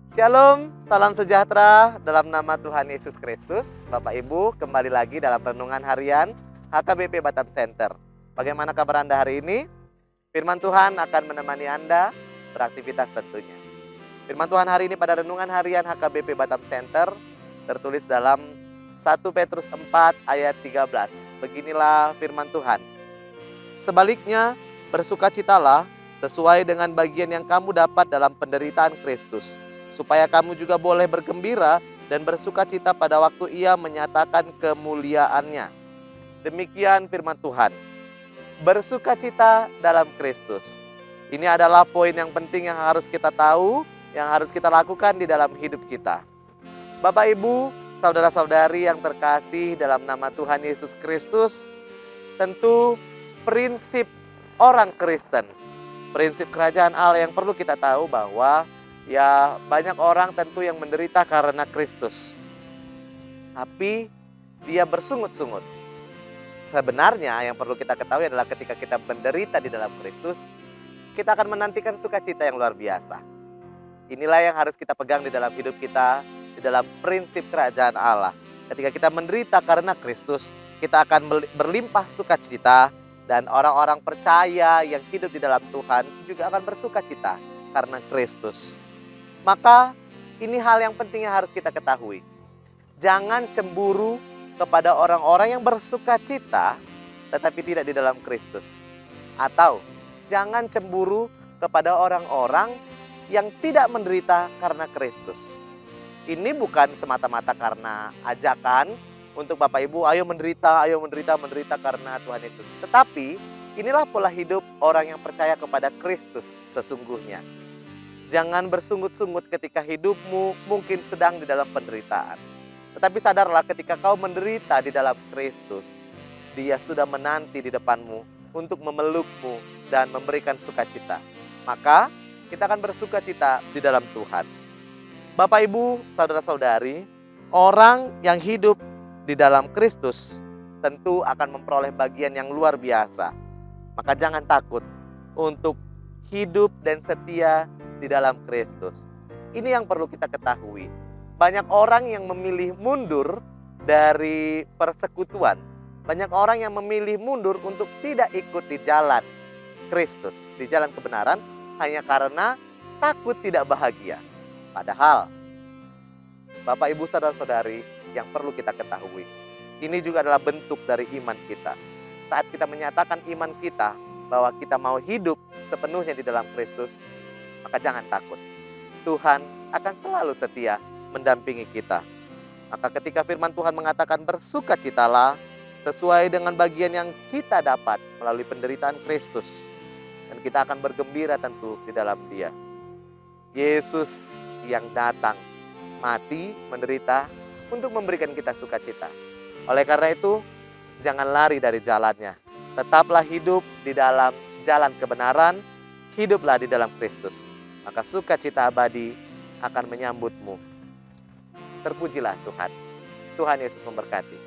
Shalom, salam sejahtera dalam nama Tuhan Yesus Kristus. Bapak Ibu, kembali lagi dalam renungan harian HKBP Batam Center. Bagaimana kabar Anda hari ini? Firman Tuhan akan menemani Anda beraktivitas tentunya. Firman Tuhan hari ini pada renungan harian HKBP Batam Center tertulis dalam 1 Petrus 4 ayat 13. Beginilah firman Tuhan. Sebaliknya, bersukacitalah sesuai dengan bagian yang kamu dapat dalam penderitaan Kristus, supaya kamu juga boleh bergembira dan bersukacita pada waktu Ia menyatakan kemuliaannya. Demikian firman Tuhan. Bersukacita dalam Kristus. Ini adalah poin yang penting yang harus kita tahu, yang harus kita lakukan di dalam hidup kita. Bapak Ibu, saudara-saudari yang terkasih dalam nama Tuhan Yesus Kristus, tentu prinsip orang Kristen, prinsip kerajaan Allah yang perlu kita tahu bahwa ya banyak orang tentu yang menderita karena Kristus. Tapi dia bersungut-sungut. Sebenarnya yang perlu kita ketahui adalah ketika kita menderita di dalam Kristus, kita akan menantikan sukacita yang luar biasa. Inilah yang harus kita pegang di dalam hidup kita, di dalam prinsip kerajaan Allah. Ketika kita menderita karena Kristus, kita akan berlimpah sukacita. Dan orang-orang percaya yang hidup di dalam Tuhan juga akan bersukacita karena Kristus. Maka ini hal yang penting yang harus kita ketahui. Jangan cemburu kepada orang-orang yang bersukacita tetapi tidak di dalam Kristus. Atau jangan cemburu kepada orang-orang yang tidak menderita karena Kristus. Ini bukan semata-mata karena ajakan untuk Bapak Ibu, ayo menderita karena Tuhan Yesus. Tetapi inilah pola hidup orang yang percaya kepada Kristus sesungguhnya. Jangan bersungut-sungut ketika hidupmu mungkin sedang di dalam penderitaan. Tetapi sadarlah ketika kau menderita di dalam Kristus, Dia sudah menanti di depanmu untuk memelukmu dan memberikan sukacita. Maka kita akan bersukacita di dalam Tuhan. Bapak Ibu, saudara-saudari, orang yang hidup di dalam Kristus tentu akan memperoleh bagian yang luar biasa. Maka jangan takut untuk hidup dan setia di dalam Kristus. Ini yang perlu kita ketahui. Banyak orang yang memilih mundur dari persekutuan. Banyak orang yang memilih mundur untuk tidak ikut di jalan Kristus, di jalan kebenaran, hanya karena takut tidak bahagia. Padahal Bapak Ibu saudara-saudari yang perlu kita ketahui, ini juga adalah bentuk dari iman kita. Saat kita menyatakan iman kita bahwa kita mau hidup sepenuhnya di dalam Kristus, maka jangan takut. Tuhan akan selalu setia mendampingi kita. Maka ketika firman Tuhan mengatakan bersukacitalah sesuai dengan bagian yang kita dapat melalui penderitaan Kristus, dan kita akan bergembira tentu di dalam Dia. Yesus yang datang, mati, menderita untuk memberikan kita sukacita. Oleh karena itu, jangan lari dari jalannya. Tetaplah hidup di dalam jalan kebenaran, hiduplah di dalam Kristus. Maka sukacita abadi akan menyambutmu. Terpujilah Tuhan. Tuhan Yesus memberkati.